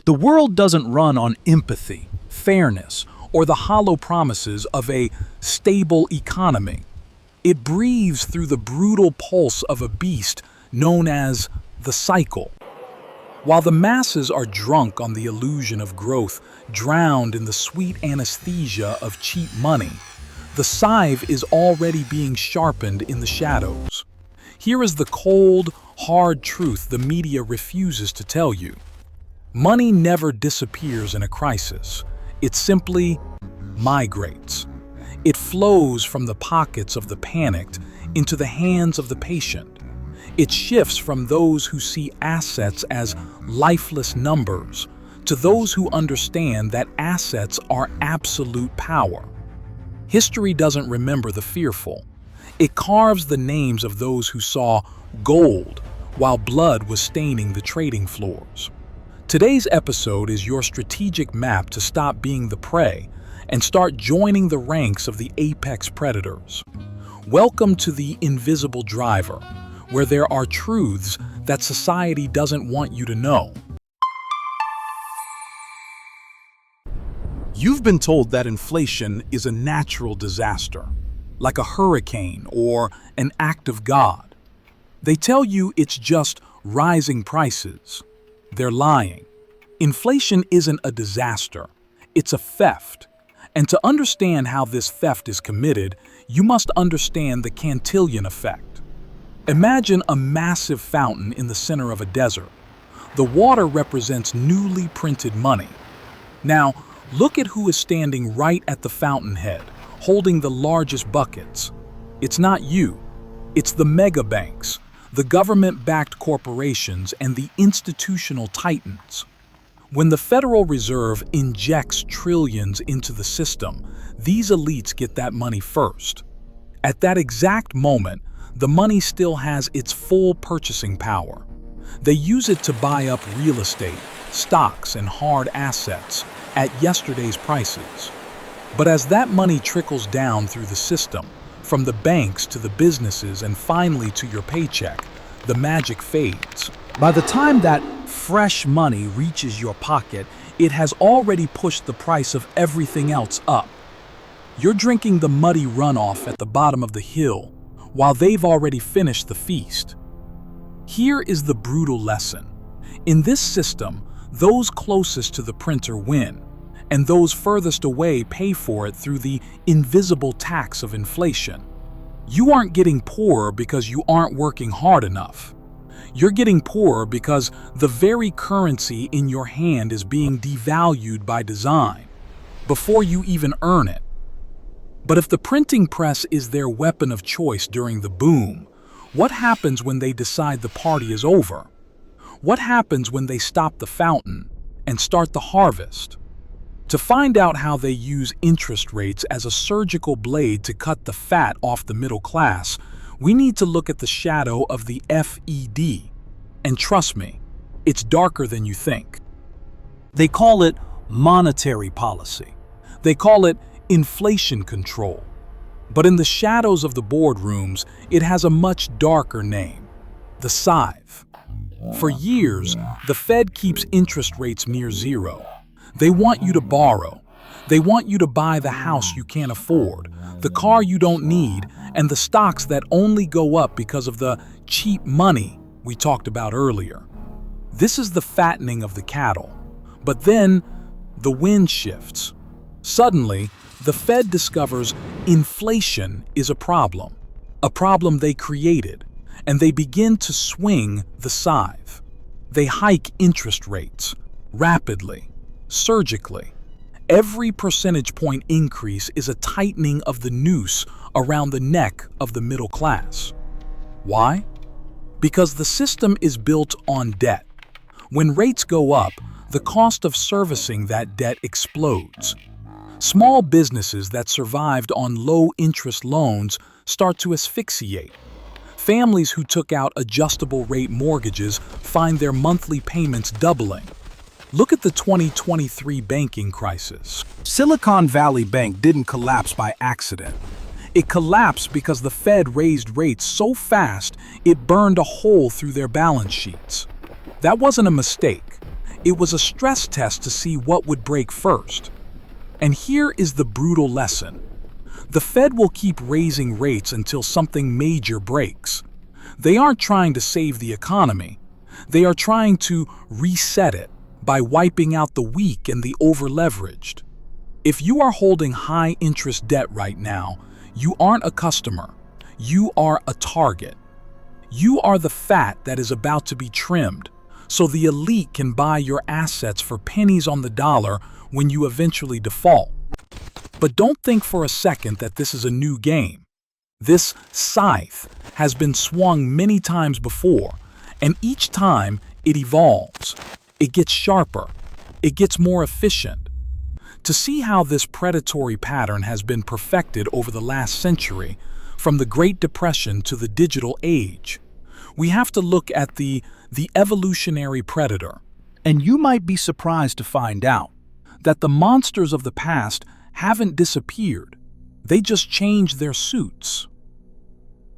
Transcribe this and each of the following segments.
The world doesn't run on empathy, fairness, or the hollow promises of a stable economy. It breathes through the brutal pulse of a beast known as the cycle. While the masses are drunk on the illusion of growth, drowned in the sweet anesthesia of cheap money, the scythe is already being sharpened in the shadows. Here is the cold, hard truth the media refuses to tell you. Money never disappears in a crisis. It simply migrates. It flows from the pockets of the panicked into the hands of the patient. It shifts from those who see assets as lifeless numbers to those who understand that assets are absolute power. History doesn't remember the fearful. It carves the names of those who saw gold while blood was staining the trading floors. Today's episode is your strategic map to stop being the prey and start joining the ranks of the apex predators. Welcome to the invisible driver, where there are truths that society doesn't want you to know. You've been told that inflation is a natural disaster, like a hurricane or an act of God. They tell you it's just rising prices. They're lying. Inflation isn't a disaster, it's a theft. And to understand how this theft is committed, you must understand the Cantillon Effect. Imagine a massive fountain in the center of a desert. The water represents newly printed money. Now, look at who is standing right at the fountainhead, holding the largest buckets. It's not you. It's the mega banks, the government-backed corporations, and the institutional titans. When the Federal Reserve injects trillions into the system, these elites get that money first. At that exact moment, the money still has its full purchasing power. They use it to buy up real estate, stocks, and hard assets at yesterday's prices. But as that money trickles down through the system, from the banks to the businesses and finally to your paycheck, the magic fades. By the time that fresh money reaches your pocket, it has already pushed the price of everything else up. You're drinking the muddy runoff at the bottom of the hill, while they've already finished the feast. Here is the brutal lesson. In this system, those closest to the printer win, and those furthest away pay for it through the invisible tax of inflation. You aren't getting poorer because you aren't working hard enough. You're getting poorer because the very currency in your hand is being devalued by design, before you even earn it. But if the printing press is their weapon of choice during the boom, what happens when they decide the party is over? What happens when they stop the fountain and start the harvest? To find out how they use interest rates as a surgical blade to cut the fat off the middle class, we need to look at the shadow of the FED. And trust me, it's darker than you think. They call it monetary policy. They call it inflation control. But in the shadows of the boardrooms, it has a much darker name: the scythe. For years, the Fed keeps interest rates near zero. They want you to borrow. They want you to buy the house you can't afford, the car you don't need, and the stocks that only go up because of the cheap money we talked about earlier. This is the fattening of the cattle. But then, the wind shifts. Suddenly, the Fed discovers inflation is a problem they created, and they begin to swing the scythe. They hike interest rates rapidly, surgically. Every percentage point increase is a tightening of the noose around the neck of the middle class. Why? Because the system is built on debt. When rates go up, the cost of servicing that debt explodes. Small businesses that survived on low-interest loans start to asphyxiate. Families who took out adjustable-rate mortgages find their monthly payments doubling. Look at the 2023 banking crisis. Silicon Valley Bank didn't collapse by accident. It collapsed because the Fed raised rates so fast it burned a hole through their balance sheets. That wasn't a mistake. It was a stress test to see what would break first. And here is the brutal lesson. The Fed will keep raising rates until something major breaks. They aren't trying to save the economy. They are trying to reset it by wiping out the weak and the over-leveraged. If you are holding high-interest debt right now, you aren't a customer. You are a target. You are the fat that is about to be trimmed, so the elite can buy your assets for pennies on the dollar when you eventually default. But don't think for a second that this is a new game. This scythe has been swung many times before, and each time it evolves. It gets sharper. It gets more efficient. To see how this predatory pattern has been perfected over the last century, from the Great Depression to the digital age, we have to look at the evolutionary predator. And you might be surprised to find out that the monsters of the past haven't disappeared. They just changed their suits.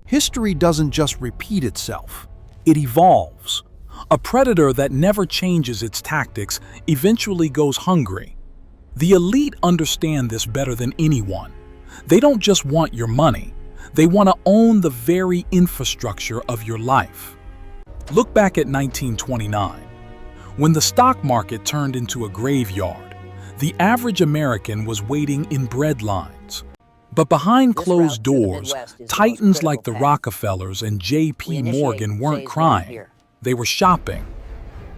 History doesn't just repeat itself. It evolves. A predator that never changes its tactics eventually goes hungry. The elite understand this better than anyone. They don't just want your money. They want to own the very infrastructure of your life. Look back at 1929. When the stock market turned into a graveyard, the average American was waiting in bread lines. But behind closed doors, titans like the Rockefellers and J.P. Morgan weren't crying. They were shopping.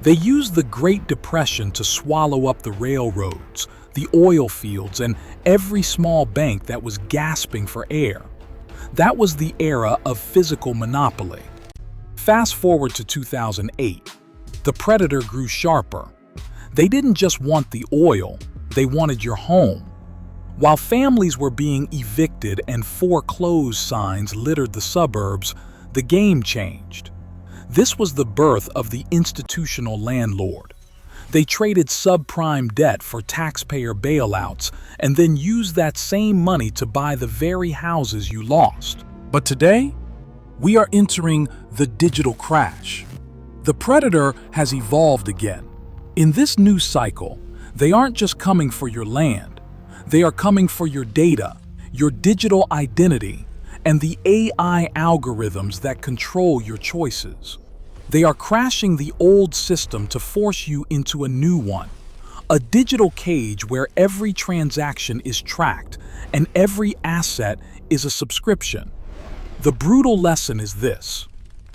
They used the Great Depression to swallow up the railroads, the oil fields, and every small bank that was gasping for air. That was the era of physical monopoly. Fast forward to 2008. The predator grew sharper. They didn't just want the oil, they wanted your home. While families were being evicted and foreclosed signs littered the suburbs, the game changed. This was the birth of the institutional landlord. They traded subprime debt for taxpayer bailouts and then used that same money to buy the very houses you lost. But today, we are entering the digital crash. The predator has evolved again. In this new cycle, they aren't just coming for your land. They are coming for your data, your digital identity, and the AI algorithms that control your choices. They are crashing the old system to force you into a new one, a digital cage where every transaction is tracked and every asset is a subscription. The brutal lesson is this: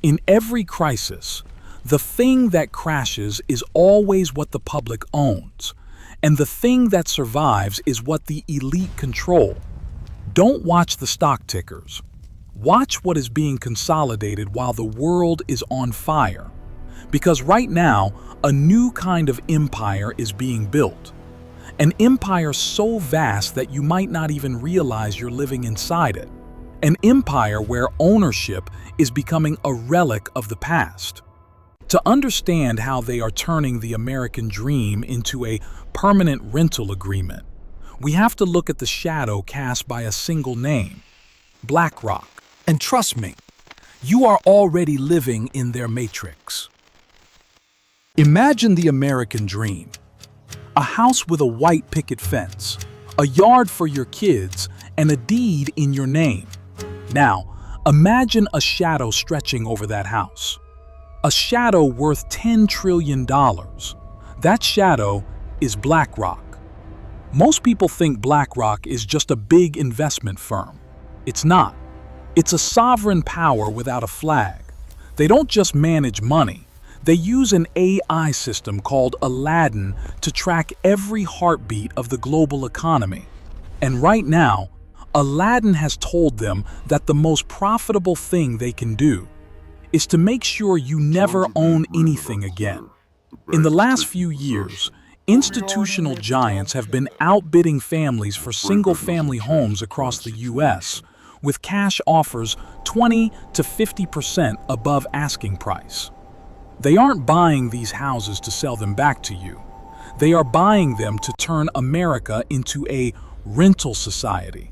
in every crisis, the thing that crashes is always what the public owns, and the thing that survives is what the elite control. Don't watch the stock tickers. Watch what is being consolidated while the world is on fire. Because right now, a new kind of empire is being built. An empire so vast that you might not even realize you're living inside it. An empire where ownership is becoming a relic of the past. To understand how they are turning the American dream into a permanent rental agreement, we have to look at the shadow cast by a single name: BlackRock. And trust me, you are already living in their matrix. Imagine the American dream. A house with a white picket fence, a yard for your kids, and a deed in your name. Now, imagine a shadow stretching over that house. A shadow worth $10 trillion. That shadow is BlackRock. Most people think BlackRock is just a big investment firm. It's not. It's a sovereign power without a flag. They don't just manage money. They use an AI system called Aladdin to track every heartbeat of the global economy. And right now, Aladdin has told them that the most profitable thing they can do is to make sure you never own anything again. In the last few years, institutional giants have been outbidding families for single-family homes across the U.S., with cash offers 20 to 50% above asking price. They aren't buying these houses to sell them back to you. They are buying them to turn America into a rental society.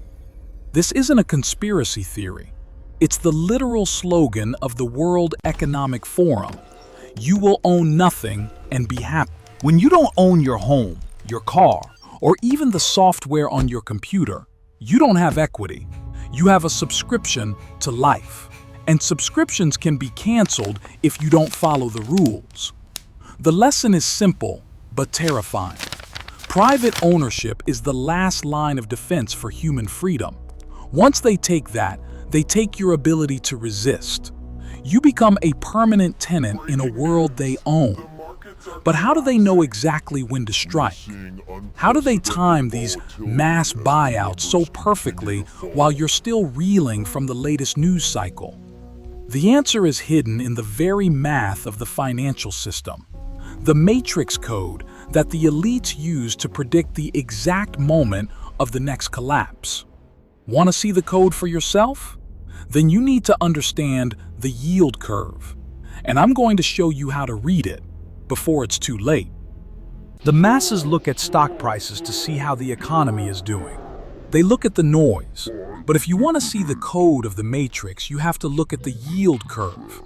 This isn't a conspiracy theory. It's the literal slogan of the World Economic Forum. You will own nothing and be happy. When you don't own your home, your car, or even the software on your computer, you don't have equity. You have a subscription to life. And subscriptions can be canceled if you don't follow the rules. The lesson is simple, but terrifying. Private ownership is the last line of defense for human freedom. Once they take that, they take your ability to resist. You become a permanent tenant in a world they own. But how do they know exactly when to strike? How do they time these mass buyouts so perfectly while you're still reeling from the latest news cycle? The answer is hidden in the very math of the financial system, the matrix code that the elites use to predict the exact moment of the next collapse. Want to see the code for yourself? Then you need to understand the yield curve, and I'm going to show you how to read it before it's too late. The masses look at stock prices to see how the economy is doing. They look at the noise, but if you want to see the code of the matrix, you have to look at the yield curve.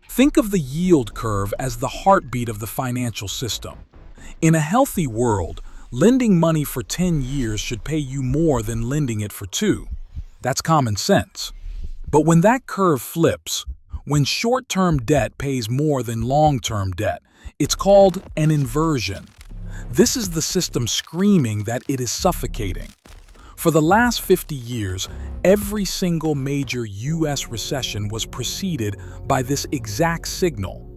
Think of the yield curve as the heartbeat of the financial system. In a healthy world, lending money for 10 years should pay you more than lending it for 2. That's common sense. But when that curve flips, when short-term debt pays more than long-term debt, it's called an inversion. This is the system screaming that it is suffocating. For the last 50 years, every single major U.S. recession was preceded by this exact signal.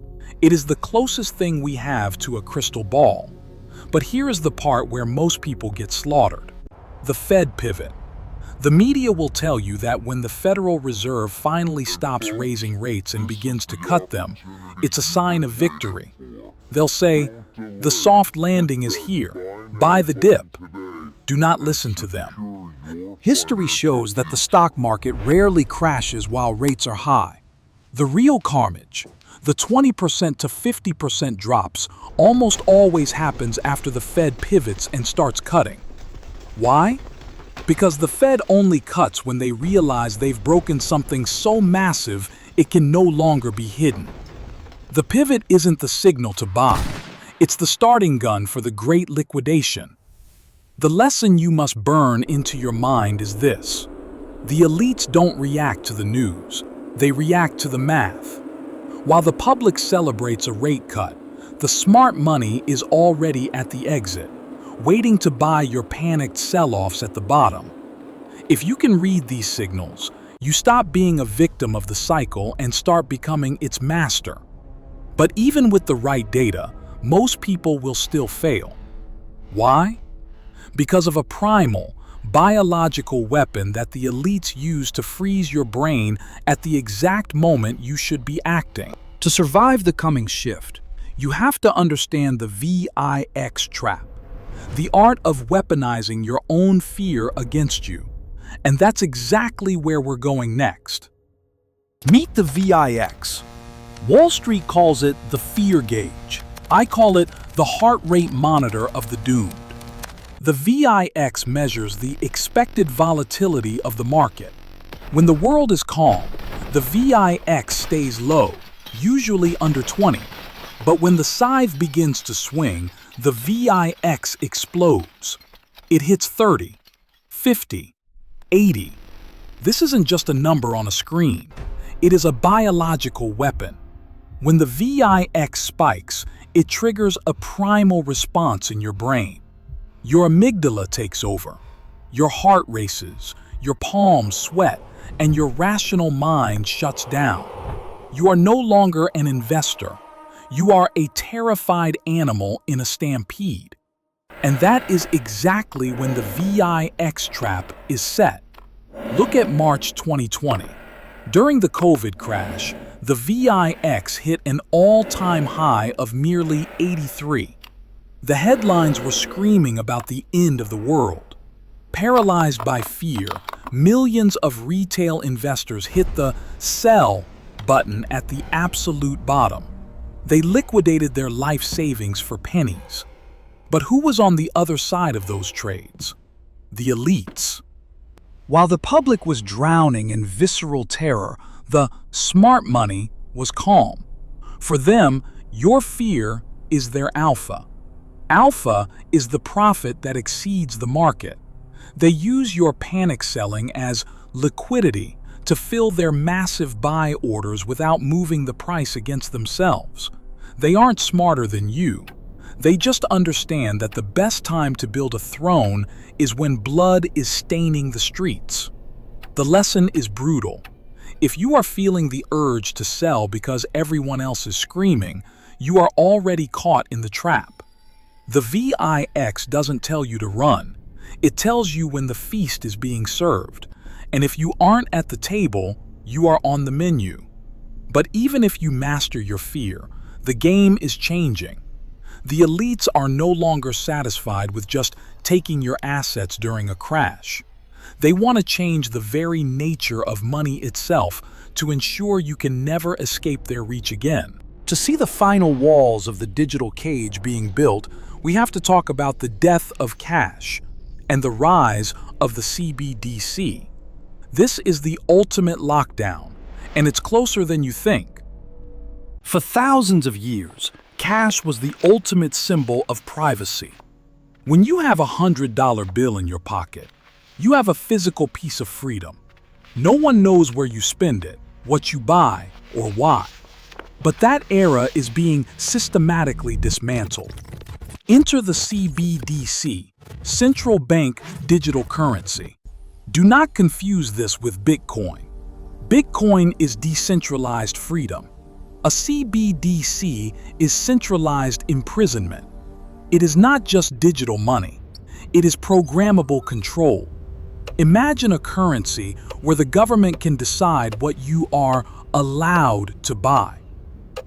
It is the closest thing we have to a crystal ball. But here is the part where most people get slaughtered. The Fed pivot. The media will tell you that when the Federal Reserve finally stops raising rates and begins to cut them, it's a sign of victory. They'll say, "The soft landing is here. Buy the dip." Do not listen to them. History shows that the stock market rarely crashes while rates are high. The real carnage, the 20% to 50% drops, almost always happens after the Fed pivots and starts cutting. Why? Because the Fed only cuts when they realize they've broken something so massive it can no longer be hidden. The pivot isn't the signal to buy. It's the starting gun for the great liquidation. The lesson you must burn into your mind is this. The elites don't react to the news. They react to the math. While the public celebrates a rate cut, the smart money is already at the exit, waiting to buy your panicked sell-offs at the bottom. If you can read these signals, you stop being a victim of the cycle and start becoming its master. But even with the right data, most people will still fail. Why? Because of a primal, biological weapon that the elites use to freeze your brain at the exact moment you should be acting. To survive the coming shift, you have to understand the VIX trap, the art of weaponizing your own fear against you. And that's exactly where we're going next. Meet the VIX. Wall Street calls it the fear gauge. I call it the heart rate monitor of the doomed. The VIX measures the expected volatility of the market. When the world is calm, the VIX stays low, usually under 20. But when the scythe begins to swing, the VIX explodes. It hits 30, 50, 80. This isn't just a number on a screen. It is a biological weapon. When the VIX spikes, it triggers a primal response in your brain. Your amygdala takes over. Your heart races, your palms sweat, and your rational mind shuts down. You are no longer an investor. You are a terrified animal in a stampede. And that is exactly when the VIX trap is set. Look at March 2020. During the COVID crash, the VIX hit an all-time high of merely 83. The headlines were screaming about the end of the world. Paralyzed by fear, millions of retail investors hit the sell button at the absolute bottom. They liquidated their life savings for pennies. But who was on the other side of those trades? The elites. While the public was drowning in visceral terror, the smart money was calm. For them, your fear is their alpha. Alpha is the profit that exceeds the market. They use your panic selling as liquidity to fill their massive buy orders without moving the price against themselves. They aren't smarter than you. They just understand that the best time to build a throne is when blood is staining the streets. The lesson is brutal. If you are feeling the urge to sell because everyone else is screaming, you are already caught in the trap. The VIX doesn't tell you to run. It tells you when the feast is being served. And if you aren't at the table, you are on the menu. But even if you master your fear, the game is changing. The elites are no longer satisfied with just taking your assets during a crash. They want to change the very nature of money itself to ensure you can never escape their reach again. To see the final walls of the digital cage being built, we have to talk about the death of cash and the rise of the CBDC. This is the ultimate lockdown, and it's closer than you think. For thousands of years, cash was the ultimate symbol of privacy. When you have $100 bill in your pocket, you have a physical piece of freedom. No one knows where you spend it, what you buy, or why. But that era is being systematically dismantled. Enter the CBDC, Central Bank Digital Currency. Do not confuse this with Bitcoin. Bitcoin is decentralized freedom. A CBDC is centralized imprisonment. It is not just digital money. It is programmable control. Imagine a currency where the government can decide what you are allowed to buy.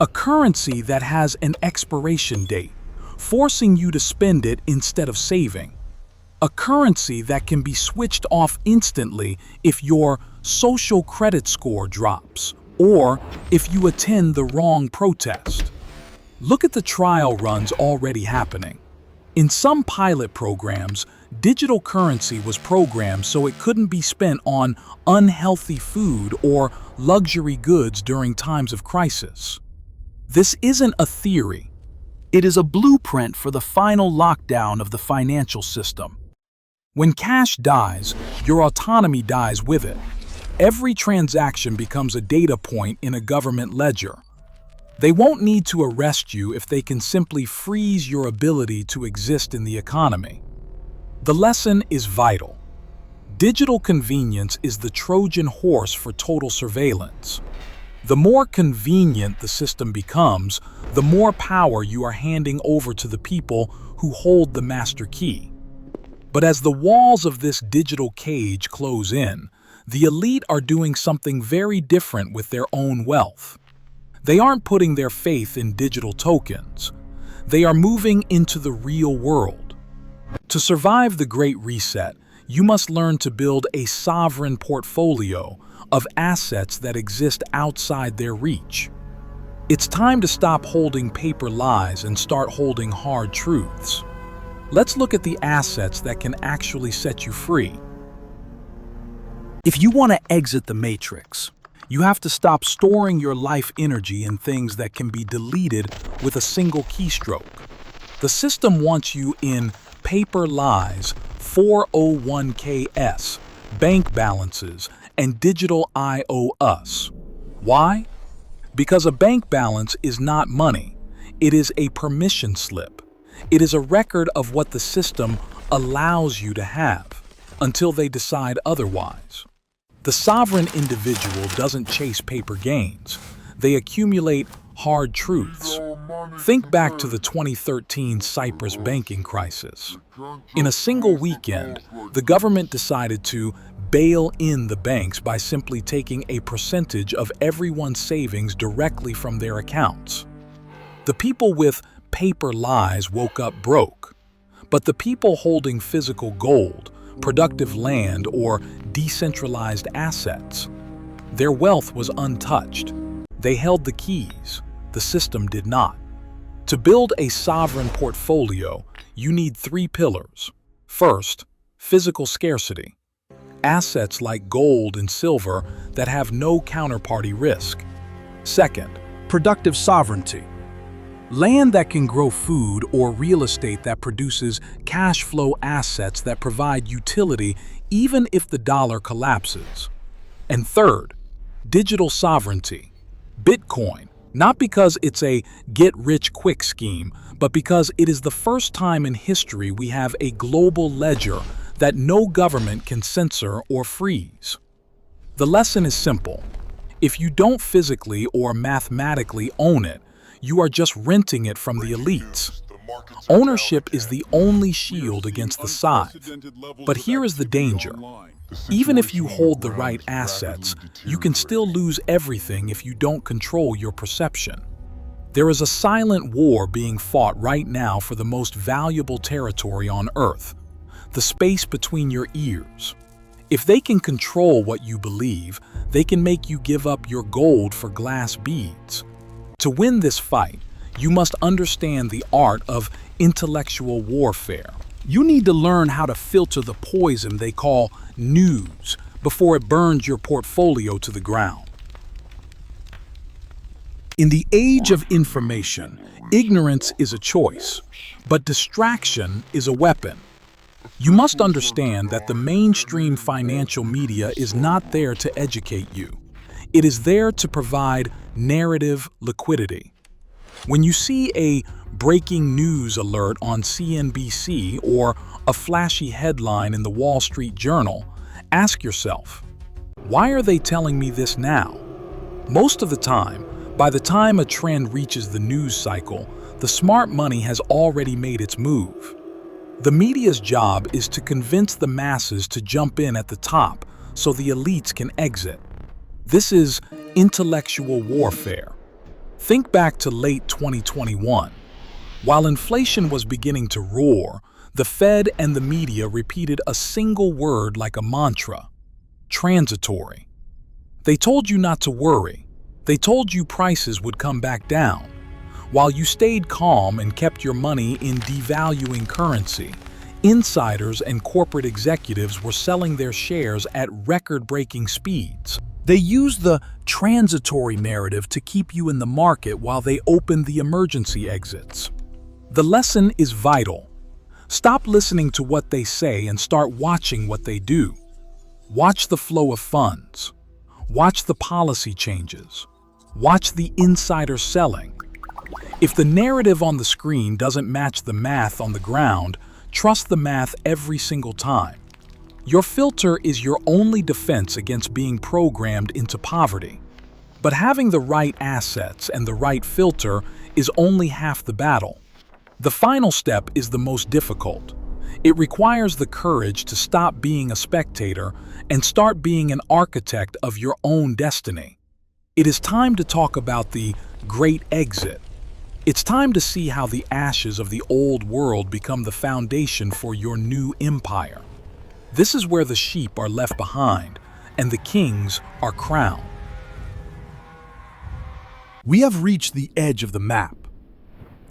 A currency that has an expiration date, forcing you to spend it instead of saving. A currency that can be switched off instantly if your social credit score drops, or if you attend the wrong protest. Look at the trial runs already happening. In some pilot programs, digital currency was programmed so it couldn't be spent on unhealthy food or luxury goods during times of crisis. This isn't a theory. It is a blueprint for the final lockdown of the financial system. When cash dies, your autonomy dies with it. Every transaction becomes a data point in a government ledger. They won't need to arrest you if they can simply freeze your ability to exist in the economy. The lesson is vital. Digital convenience is the Trojan horse for total surveillance. The more convenient the system becomes, the more power you are handing over to the people who hold the master key. But as the walls of this digital cage close in, the elite are doing something very different with their own wealth. They aren't putting their faith in digital tokens. They are moving into the real world. To survive the Great Reset, you must learn to build a sovereign portfolio of assets that exist outside their reach. It's time to stop holding paper lies and start holding hard truths. Let's look at the assets that can actually set you free. If you want to exit the matrix, you have to stop storing your life energy in things that can be deleted with a single keystroke. The system wants you in paper lies, 401ks, bank balances, and digital I owe us. Why? Because a bank balance is not money. It is a permission slip. It is a record of what the system allows you to have until they decide otherwise. The sovereign individual doesn't chase paper gains. They accumulate hard truths. Think back to the 2013 Cyprus banking crisis. In a single weekend, the government decided to bail in the banks by simply taking a percentage of everyone's savings directly from their accounts. The people with paper lies woke up broke, but the people holding physical gold, productive land, or decentralized assets, their wealth was untouched. They held the keys. The system did not. To build a sovereign portfolio, you need 3 pillars. First, physical scarcity. Assets like gold and silver that have no counterparty risk. Second, productive sovereignty. Land that can grow food or real estate that produces cash flow assets that provide utility even if the dollar collapses. And third, digital sovereignty. Bitcoin, not because it's a get-rich-quick scheme, but because it is the first time in history we have a global ledger that no government can censor or freeze. The lesson is simple. If you don't physically or mathematically own it, you are just renting it from the elites. Ownership is the only shield against the scythe. But here is the danger. Even if you hold the right assets, you can still lose everything if you don't control your perception. There is a silent war being fought right now for the most valuable territory on Earth, the space between your ears. If they can control what you believe, they can make you give up your gold for glass beads. To win this fight, you must understand the art of intellectual warfare. You need to learn how to filter the poison they call news before it burns your portfolio to the ground. In the age of information, ignorance is a choice, but distraction is a weapon. You must understand that the mainstream financial media is not there to educate you. It is there to provide narrative liquidity. When you see a breaking news alert on CNBC or a flashy headline in the Wall Street Journal, ask yourself, why are they telling me this now? Most of the time, by the time a trend reaches the news cycle, the smart money has already made its move. The media's job is to convince the masses to jump in at the top so the elites can exit. This is intellectual warfare. Think back to late 2021. While inflation was beginning to roar, the Fed and the media repeated a single word like a mantra: transitory. They told you not to worry. They told you prices would come back down. While you stayed calm and kept your money in devaluing currency, insiders and corporate executives were selling their shares at record-breaking speeds. They used the transitory narrative to keep you in the market while they opened the emergency exits. The lesson is vital. Stop listening to what they say and start watching what they do. Watch the flow of funds. Watch the policy changes. Watch the insider selling. If the narrative on the screen doesn't match the math on the ground, trust the math every single time. Your filter is your only defense against being programmed into poverty. But having the right assets and the right filter is only half the battle. The final step is the most difficult. It requires the courage to stop being a spectator and start being an architect of your own destiny. It is time to talk about the great exit. It's time to see how the ashes of the old world become the foundation for your new empire. This is where the sheep are left behind and the kings are crowned. We have reached the edge of the map.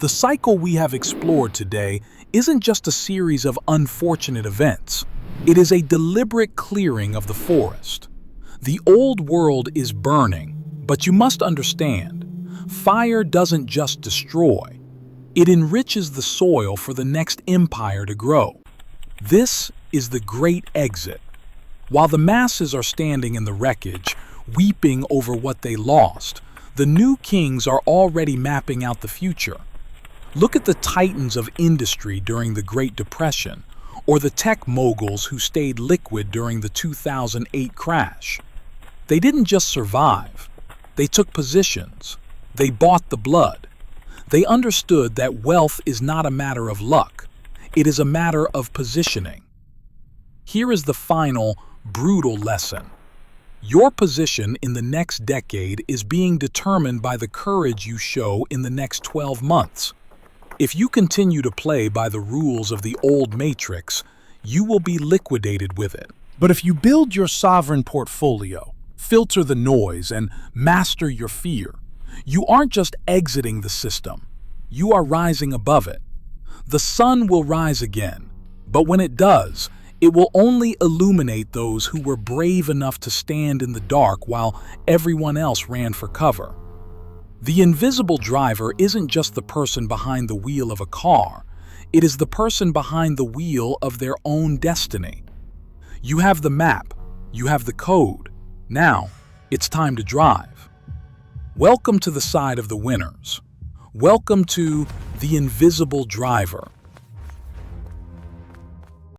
The cycle we have explored today isn't just a series of unfortunate events. It is a deliberate clearing of the forest. The old world is burning, but you must understand, fire doesn't just destroy. It enriches the soil for the next empire to grow. This is the great exit. While the masses are standing in the wreckage, weeping over what they lost, the new kings are already mapping out the future. Look at the titans of industry during the Great Depression, or the tech moguls who stayed liquid during the 2008 crash. They didn't just survive. They took positions. They bought the blood. They understood that wealth is not a matter of luck. It is a matter of positioning. Here is the final, brutal lesson. Your position in the next decade is being determined by the courage you show in the next 12 months. If you continue to play by the rules of the old matrix, you will be liquidated with it. But if you build your sovereign portfolio, filter the noise, and master your fear, you aren't just exiting the system, you are rising above it. The sun will rise again, but when it does, it will only illuminate those who were brave enough to stand in the dark while everyone else ran for cover. The invisible driver isn't just the person behind the wheel of a car, it is the person behind the wheel of their own destiny. You have the map, you have the code. Now, it's time to drive. Welcome to the side of the winners. Welcome to the invisible driver.